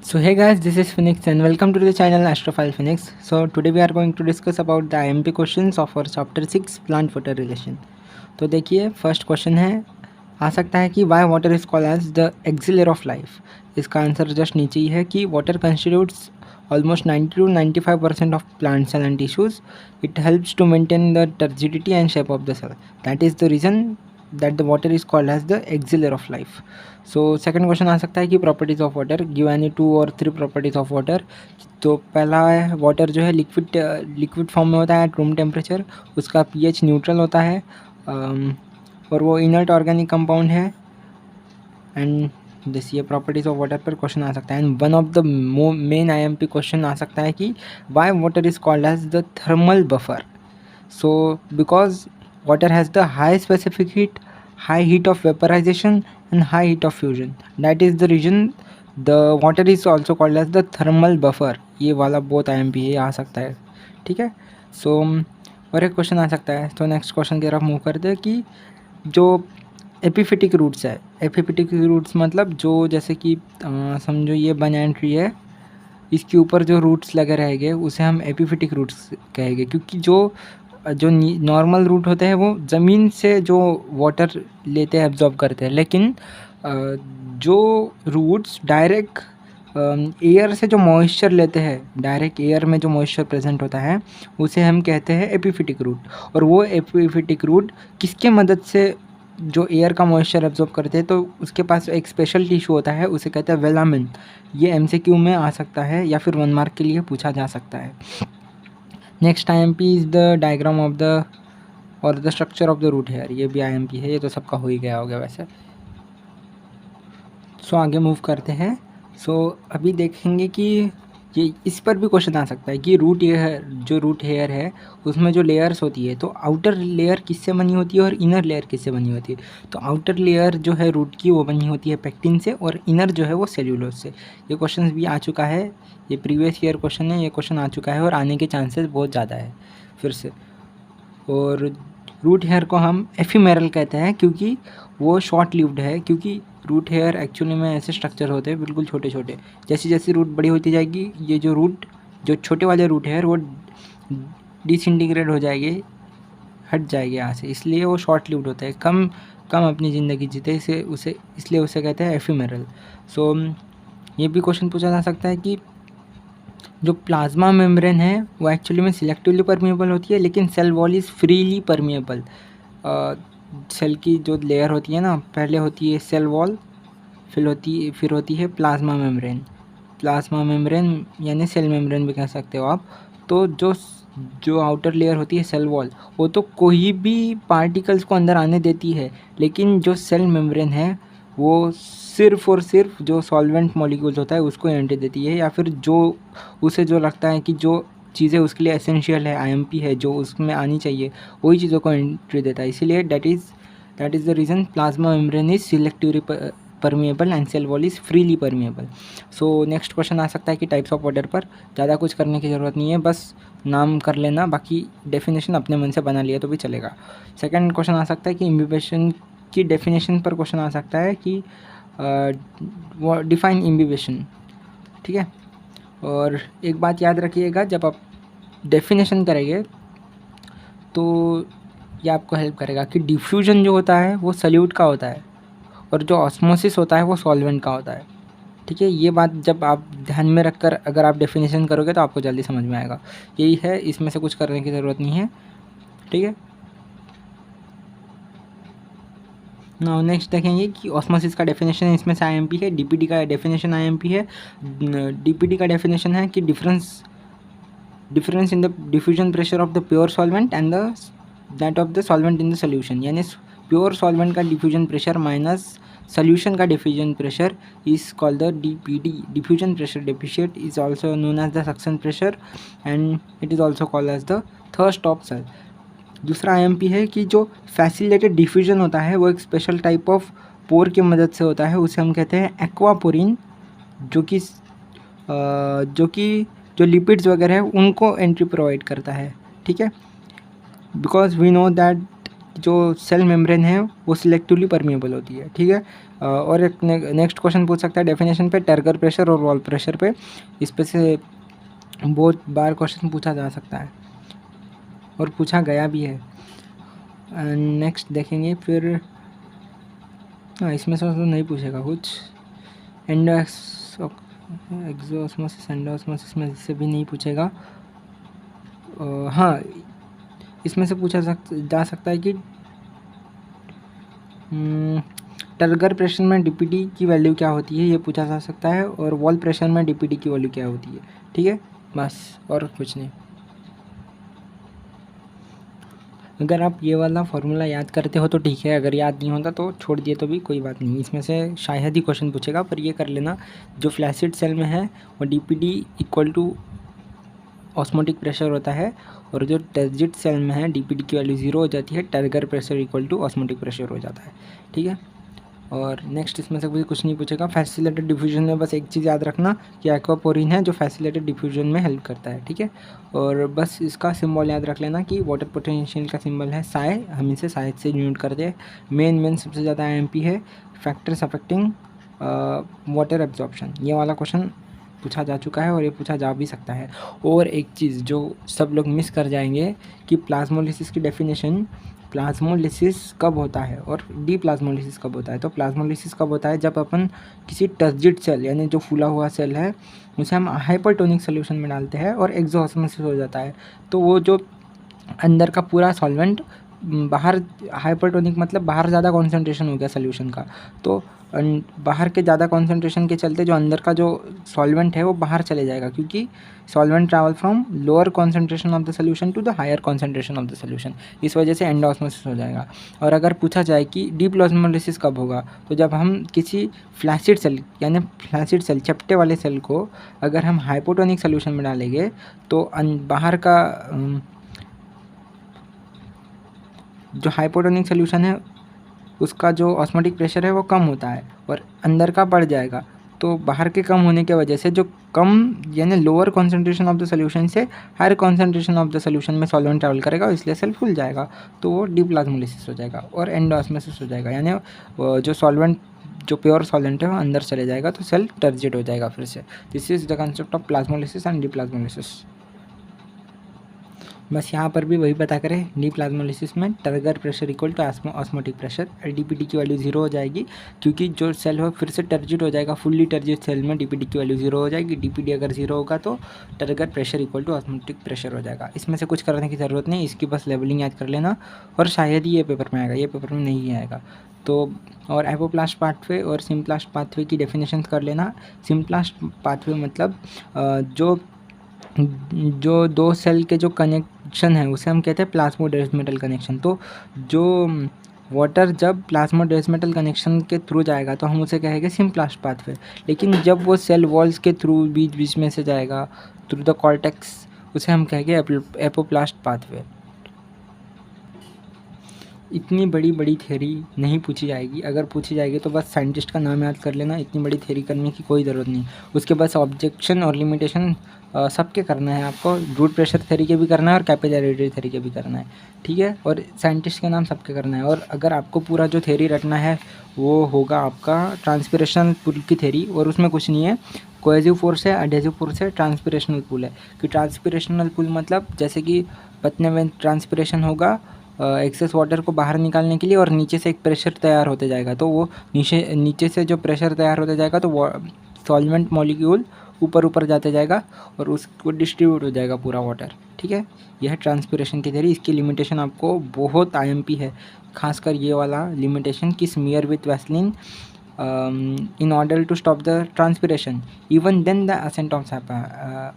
So hey guys, this is Phoenix and welcome to the channel Astrophile Phoenix. So today we are going to discuss about the IMP questions of our chapter 6 plant water relation. तो देखिए first question है आ सकता है कि why water is called as the elixir of life. इसका answer just नीचे ही है कि water constitutes almost 90 to 95% of plant cell and tissues. It helps to maintain the turgidity and shape of the cell. That is the reason that the water is called as the auxiliary of life. So second question आ सकता है कि properties of water, give any 2 or 3 properties of water. तो पहला है water जो है liquid form में होता है एट रूम टेम्परेचर, उसका pH न्यूट्रल होता है और वो इनर्ट ऑर्गेनिक कंपाउंड है एंड दिस ये प्रॉपर्टीज ऑफ वाटर पर क्वेश्चन आ सकता है। And one of the main IMP question आ सकता है कि why water is called as the thermal buffer. So because water has the high specific heat, high heat of vaporization and high heat of fusion. That is the reason the water is also called as the thermal buffer. ये वाला बहुत IMP ये आ सकता है, ठीक है। सो और एक क्वेश्चन आ सकता है, तो नेक्स्ट क्वेश्चन की तरफ मूव करते हैं कि जो एपिफिटिक रूट्स है, एपिफिटिक रूट्स मतलब जो जैसे कि समझो ये बनाना ट्री है, इसके ऊपर जो रूट्स लगे रहेंगे उसे हम एपिफिटिक रूट्स कहेंगे, क्योंकि जो जो नॉर्मल रूट होते हैं वो ज़मीन से जो वाटर लेते हैं एब्जॉर्ब करते हैं, लेकिन जो रूट्स डायरेक्ट एयर से जो मॉइस्चर लेते हैं, डायरेक्ट एयर में जो मॉइस्चर प्रेजेंट होता है उसे हम कहते हैं एपिफिटिक रूट। और वो एपिफिटिक रूट किसके मदद से जो एयर का मॉइस्चर एब्जॉर्ब करते हैं, तो उसके पास एक स्पेशल टिश्यू होता है, उसे कहते हैं वेलामिन। ये MCQ में आ सकता है या फिर 1 मार्क के लिए पूछा जा सकता है। Next IMP is the diagram of the और the structure of the root hair. ये भी IMP है, ये तो सबका हो ही गया होगा वैसे। सो आगे मूव करते हैं। सो अभी देखेंगे कि ये इस पर भी क्वेश्चन आ सकता है कि रूट हेयर, जो रूट हेयर है उसमें जो लेयर्स होती है, तो आउटर लेयर किससे बनी होती है और इनर लेयर किससे बनी होती है। तो आउटर लेयर जो है रूट की वो बनी होती है पेक्टिन से और इनर जो है वो सेल्यूलोज से। ये क्वेश्चन भी आ चुका है, ये प्रीवियस ईयर क्वेश्चन है, ये क्वेश्चन आ चुका है और आने के चांसेस बहुत ज़्यादा है फिर से। और रूट हेयर को हम एफिमेरल कहते हैं क्योंकि वो शॉर्ट लिव्ड है, क्योंकि रूट हेयर एक्चुअली में ऐसे स्ट्रक्चर होते हैं बिल्कुल छोटे छोटे। जैसे जैसे रूट बड़ी होती जाएगी, ये जो रूट जो छोटे वाले रूट हेयर वो डिसइंटीग्रेट हो जाएंगे, हट जाएगी यहाँ से, इसलिए वो शॉर्ट लिव्ड होता है, कम कम अपनी ज़िंदगी जीते, इसलिए उसे कहते हैं एफिमेरल। सो ये भी क्वेश्चन पूछा जा सकता है कि जो प्लाज्मा मेम्ब्रेन है वो एक्चुअली में सिलेक्टिवली परमिएबल होती है, लेकिन cell wall is freely permeable. Cell की जो लेयर होती है ना, पहले होती है सेल वॉल, फिर होती है प्लाज्मा मेम्ब्रेन। प्लाज्मा मेम्ब्रेन यानी सेल मेम्ब्रेन भी कह सकते हो आप। तो जो आउटर लेयर होती है सेल वॉल, वो तो कोई भी पार्टिकल्स को अंदर आने देती है, लेकिन जो सेल मेम्ब्रेन है वो सिर्फ़ और सिर्फ जो सॉल्वेंट मॉलिक्यूल्स होता है उसको एंट्री देती है, या फिर जो उसे जो लगता है कि जो चीज़ें उसके लिए एसेंशियल है, IMP है, जो उसमें आनी चाहिए, वही चीज़ों को एंट्री देता है। इसीलिए that is the reason plasma membrane is selectively permeable and cell wall is freely permeable. So next question आ सकता है कि टाइप्स ऑफ वाटर पर ज़्यादा कुछ करने की ज़रूरत नहीं है, बस नाम कर लेना, बाकी डेफिनेशन अपने मन से बना लिया तो भी चलेगा। सेकंड क्वेश्चन आ सकता है कि इम्बिबेशन की डेफिनेशन पर क्वेश्चन आ सकता है कि डिफाइन इम्बिबेशन, ठीक है। और एक बात याद रखिएगा, जब आप डेफिनेशन करेंगे तो ये आपको हेल्प करेगा कि डिफ्यूजन जो होता है वो सल्यूट का होता है और जो ऑस्मोसिस होता है वो सॉल्वेंट का होता है, ठीक है। ये बात जब आप ध्यान में रखकर अगर आप डेफिनेशन करोगे तो आपको जल्दी समझ में आएगा। यही है, इसमें से कुछ करने की ज़रूरत नहीं है, ठीक है। ना नेक्स्ट देखेंगे कि ऑस्मोसिस का डेफिनेशन इसमें से IMP है, DPT का डेफिनेशन IMP है। DPT का डेफिनेशन है कि difference in the diffusion pressure of the pure solvent and the that of the solvent in the solution, यानी प्योर सॉल्वेंट का डिफ्यूजन प्रेशर माइनस सोल्यूशन का diffusion pressure is called the DPD, diffusion pressure deficit is also known as the suction pressure and it is also called as the thirst of cell. दूसरा IMP है कि जो facilitated diffusion होता है वो एक special type of pore की मदद से होता है, उसे हम कहते हैं एक्वापोरिन, जो लिपिड्स वगैरह है उनको एंट्री प्रोवाइड करता है, ठीक है। बिकॉज वी नो दैट जो सेल मेम्ब्रेन है वो सिलेक्टिवली परमिएबल होती है, ठीक है। और एक नेक्स्ट क्वेश्चन पूछ सकता है डेफिनेशन पे, टर्गर प्रेशर और वॉल प्रेशर पे। इस पे से बहुत बार क्वेश्चन पूछा जा सकता है और पूछा गया भी है। नेक्स्ट देखेंगे फिर, हाँ इसमें से तो नहीं पूछेगा कुछ। एक्सोस्मोसिस एंडोस्मोसिस में से भी नहीं पूछेगा। हाँ इसमें से पूछा जा सकता है कि टर्गर प्रेशर में डीपीडी की वैल्यू क्या होती है, ये पूछा जा सकता है। और वॉल प्रेशर में डीपीडी की वैल्यू क्या होती है, ठीक है, बस और कुछ नहीं। अगर आप ये वाला फार्मूला याद करते हो तो ठीक है, अगर याद नहीं होता तो छोड़ दिए तो भी कोई बात नहीं। इसमें से शायद ही क्वेश्चन पूछेगा, पर ये कर लेना, जो फ्लैसिड सेल में है वो DPD equal to osmotic pressure होता है, और जो टर्जिड सेल में है डीपीडी की वैल्यू 0 हो जाती है, turgor pressure equal to osmotic pressure हो जाता है, ठीक है। और नेक्स्ट इसमें से कुछ नहीं पूछेगा। फैसिलेटेड डिफ्यूजन में बस एक चीज़ याद रखना कि एक्वापोरिन है जो फैसिलेटेड डिफ्यूजन में हेल्प करता है, ठीक है। और बस इसका सिंबल याद रख लेना कि वाटर पोटेंशियल का सिंबल है साई, हम इसे साई से यूनिट करते हैं। मेन सबसे ज़्यादा एमपी है फैक्टर्स अफेक्टिंग वाटर एब्जॉर्प्शन, ये वाला क्वेश्चन पूछा जा चुका है और ये पूछा जा भी सकता है। और एक चीज़ जो सब लोग मिस कर जाएंगे कि प्लाज्मोलिसिस की डेफिनेशन, प्लाज्मोलिसिस कब होता है और डी प्लाज्मोलिसिस कब होता है। तो प्लाज्मोलिसिस कब होता है, जब अपन किसी टर्जिड सेल यानी जो फूला हुआ सेल है उसे हम हाइपरटोनिक सोल्यूशन में डालते हैं और एक्सोस्मोसिस हो जाता है। तो वो जो अंदर का पूरा सॉल्वेंट बाहर, हाइपरटोनिक मतलब बाहर ज़्यादा कॉन्सेंट्रेशन हो गया सोल्यूशन का, तो बाहर के ज़्यादा कॉन्सेंट्रेशन के चलते जो अंदर का जो सॉल्वेंट है वो बाहर चले जाएगा, क्योंकि solvent travel from lower concentration of the solution to the higher concentration of the solution, इस वजह से एंडोस्मोसिस हो जाएगा। और अगर पूछा जाए कि डीप ऑस्मोलिसिस कब होगा, तो जब हम किसी फ्लैसिड सेल यानी फ्लैसिड सेल चपटे वाले सेल को अगर हम हाइपोटोनिक सोल्यूशन में डालेंगे तो बाहर का जो हाइपोटोनिक सोल्यूशन है उसका जो ऑस्मोटिक प्रेशर है वो कम होता है और अंदर का बढ़ जाएगा। तो बाहर के कम होने की वजह से जो कम यानी lower concentration of the solution से higher concentration of the solution में सॉल्वेंट ट्रैवल करेगा, इसलिए सेल फूल जाएगा, तो वो डीप्लाज्मोलिसिस हो जाएगा और एंडोस्मोसिस हो जाएगा, यानी जो सॉल्वेंट जो प्योर सॉल्वेंट है वो अंदर चले जाएगा, तो सेल टर्जिड हो जाएगा फिर से। This is the concept of plasmolysis and deplasmolysis. बस यहाँ पर भी वही पता करें, डी प्लाज्मोलिसिस में turgor pressure equal to osmotic pressure, DPD की वैल्यू 0 हो जाएगी, क्योंकि जो सेल हो फिर से टर्जिड हो जाएगा, फुल्ली टर्जिड सेल में डीपीडी की वैल्यू 0 हो जाएगी। डीपीडी अगर 0 होगा तो turgor pressure equal to osmotic pressure हो जाएगा। इसमें से कुछ करने की ज़रूरत नहीं, इसकी बस लेवलिंग याद कर लेना, और शायद ही ये पेपर में आएगा, ये पेपर में नहीं आएगा। तो और एपोप्लास्ट पाथवे और सिम्प्लास्ट पाथवे की डेफिनेशन कर लेना। सिम्प्लास्ट पाथवे मतलब जो दो सेल के जो कनेक्शन है उसे हम कहते हैं प्लाज्मोडेस्मेटल कनेक्शन। तो जो वाटर जब प्लाज्मोडेस्मेटल कनेक्शन के थ्रू जाएगा तो हम उसे कहेंगे सिम्प्लास्ट पाथवे, लेकिन जब वो सेल वॉल्स के थ्रू बीच में से जाएगा थ्रू द कॉर्टेक्स, उसे हम कहेंगे एपोप्लास्ट पाथवे। इतनी बड़ी थ्योरी नहीं पूछी जाएगी, अगर पूछी जाएगी तो बस साइंटिस्ट का नाम याद कर लेना, इतनी बड़ी थ्योरी करने की कोई ज़रूरत नहीं। उसके बस ऑब्जेक्शन और लिमिटेशन सबके करना है आपको, रूट प्रेशर थ्योरी के भी करना है और कैपिलैरिटी थ्योरी के भी करना है, ठीक है। और साइंटिस्ट के नाम सबके करना है। और अगर आपको पूरा जो थ्योरी रटना है वो होगा आपका ट्रांसपिरेशनल पुल की थ्योरी, और उसमें कुछ नहीं है, कोहेसिव फोर्स है, एडहेसिव फोर्स है, ट्रांसपिरेशनल पुल है। कि ट्रांसपिरेशनल पुल मतलब जैसे कि पतने में ट्रांसपिरेशन होगा एक्सेस वाटर को बाहर निकालने के लिए, और नीचे से एक प्रेशर तैयार होते जाएगा, तो वो नीचे से जो प्रेशर तैयार होते जाएगा तो वो सॉल्वेंट मॉलिक्यूल ऊपर जाते जाएगा और उसको डिस्ट्रीब्यूट हो जाएगा पूरा वाटर, ठीक है। यह है ट्रांसपिरेशन की थ्योरी। इसकी लिमिटेशन आपको बहुत आईएमपी है, खासकर ये वाला लिमिटेशन कि smear with Vaseline in order to stop the transpiration even then the ascent of sap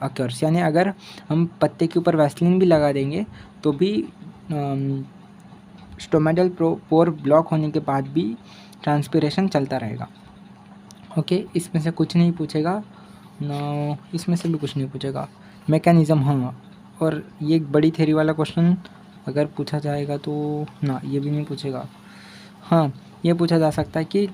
occurs, यानी अगर हम पत्ते के ऊपर वैसलीन भी लगा देंगे तो भी स्टोमेटल पोर ब्लॉक होने के बाद भी ट्रांसपिरेशन चलता रहेगा। ओके, इसमें से कुछ नहीं पूछेगा ना, इसमें से भी कुछ नहीं पूछेगा। मैकेनिज़्म, हाँ, और ये एक बड़ी थ्योरी वाला क्वेश्चन अगर पूछा जाएगा तो ना, ये भी नहीं पूछेगा। हाँ, ये पूछा जा सकता है कि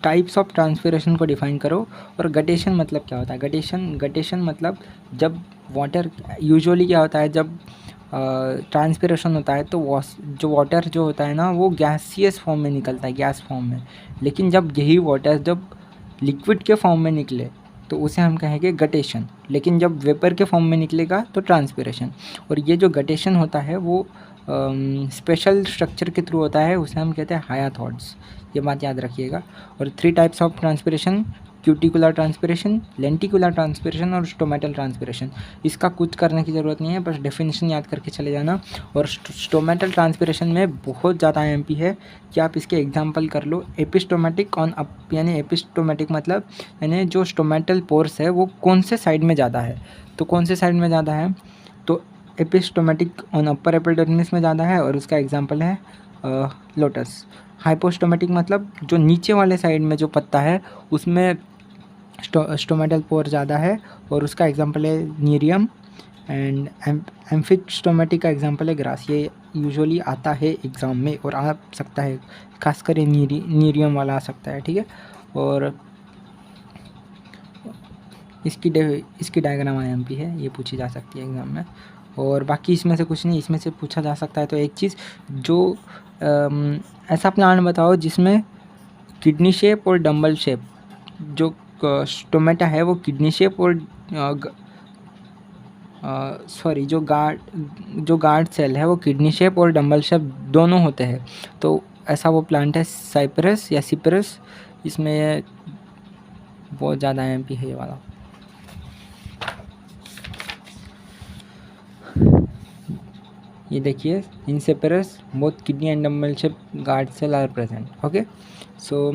टाइप्स ऑफ ट्रांसपिरेशन को डिफाइन करो। और गटेशन मतलब क्या होता है। गटेशन मतलब जब वाटर, यूजुअली क्या होता है, जब ट्रांसपिरेशन होता है तो जो वाटर जो होता है ना वो गैसियस फॉर्म में निकलता है, गैस फॉर्म में। लेकिन जब यही वाटर जब लिक्विड के फॉर्म में निकले तो उसे हम कहेंगे गटेशन। लेकिन जब वेपर के फॉर्म में निकलेगा तो ट्रांसपिरेशन। और ये जो गटेशन होता है वो स्पेशल स्ट्रक्चर के थ्रू होता है, उसे हम कहते हैं हायाथॉर्ड्स। ये बात याद रखिएगा। और 3 types of transpiration, cuticular transpiration, lenticular transpiration और स्टोमेटल ट्रांसपिरेशन। इसका कुछ करने की ज़रूरत नहीं है, बस डेफिनेशन याद करके चले जाना। और स्टोमेटल ट्रांसपिरेशन में बहुत ज़्यादा एमपी है कि आप इसके एग्जांपल कर लो। एपिस्टोमेटिक ऑन अप, यानी एपिस्टोमेटिक मतलब यानी जो स्टोमेटल पोर्स है वो कौन से साइड में ज़्यादा है, तो कौन से साइड में ज़्यादा है, तो एपिस्टोमेटिक ऑन अपर एपिडर्मिस में ज़्यादा है और उसका एग्जांपल है लोटस। हाइपोस्टोमेटिक मतलब जो नीचे वाले साइड में जो पत्ता है उसमें स्टोमेटल पोर ज़्यादा है और उसका एग्जांपल है नीरियम। एंड एम्फिस्टोमेटिक का एग्जांपल है ग्रास। ये यूजुअली आता है एग्ज़ाम में और आ सकता है, खासकर ये नीरियम वाला आ सकता है, ठीक है। और इसकी डायग्राम IMP है, ये पूछी जा सकती है एग्ज़ाम में। और बाकी इसमें से कुछ नहीं, इसमें से पूछा जा सकता है तो एक चीज़ जो ऐसा प्लांट बताओ जिसमें किडनी शेप और डम्बल शेप, जो स्टोमेटा है वो किडनी शेप और सॉरी जो गार्ड सेल है वो किडनी शेप और डम्बल शेप दोनों होते हैं। तो ऐसा वो प्लांट है साइप्रस या सिप्रस। इसमें बहुत ज़्यादा IMP है ये वाला। ये देखिए इन सेपरस both kidney and dumbbell shape guard cell are present. Okay so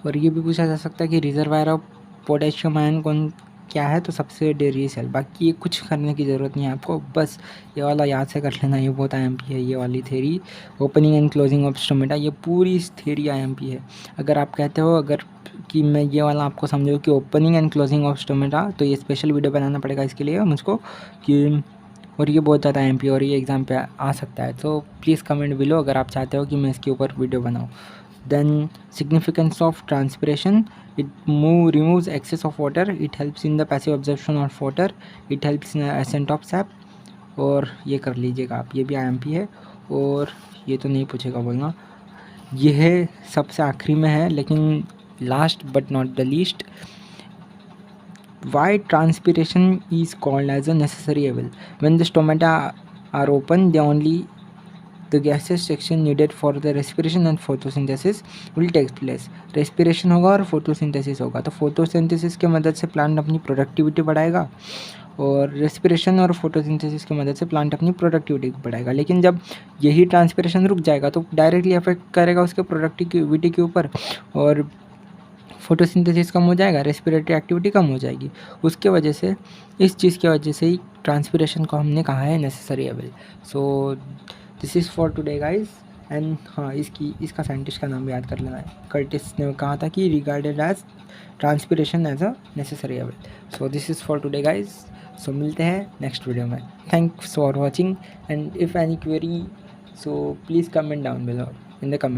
और ये भी पूछा जा सकता है कि रिजर्वायर ऑफ पोटेशियम आयन कौन क्या है, तो सबसे डेयरी सेल। बाकी ये कुछ करने की ज़रूरत नहीं है आपको, बस ये वाला याद से कर लेना, ये बहुत IMP है ये वाली theory. Opening and closing of stomata, ये पूरी थ्योरी IMP है। अगर आप कहते हो अगर कि मैं ये वाला आपको समझो कि opening and closing of stomata, तो ये स्पेशल वीडियो बनाना पड़ेगा इसके लिए मुझको कि, और ये बहुत ज़्यादा IMP और ये एग्ज़ाम पे आ सकता है। तो प्लीज़ कमेंट बिलो अगर आप चाहते हो कि मैं इसके ऊपर वीडियो बनाऊँ। Then significance of transpiration, it removes excess of water, it helps in the passive absorption of water, it helps in the ascent of sap। और ये कर लीजिएगा आप, ये भी IMP है। और ये तो नहीं पूछेगा बोलना, ये है सबसे आखिरी में है लेकिन last but not the least. Why transpiration is called as a necessary evil? When the stomata are open, the gaseous section needed for the respiration and photosynthesis will take place। respiration होगा और photosynthesis होगा, तो photosynthesis के मदद से plant अपनी productivity बढ़ाएगा और रेस्पिरेशन और फोटोसिंथेसिस की मदद से प्लांट अपनी प्रोडक्टिविटी बढ़ाएगा। लेकिन जब यही ट्रांसपिरेशन रुक जाएगा तो डायरेक्टली अफेक्ट करेगा उसके प्रोडक्टिविटी के ऊपर और फोटोसिंथेसिस कम हो जाएगा, रेस्पिरेटरी एक्टिविटी कम हो जाएगी। उसके वजह से, इस चीज़ की वजह से ही ट्रांसपिरेशन को हमने कहा है necessary evil. So this is for today guys. And हाँ, इसका साइंटिस्ट का नाम भी याद कर लेना है। कर्टिस ने कहा था कि regarded as transpiration as a necessary evil. So this is for today guys. So मिलते हैं नेक्स्ट वीडियो में। Thanks for watching and if any query so please comment down below in the comment.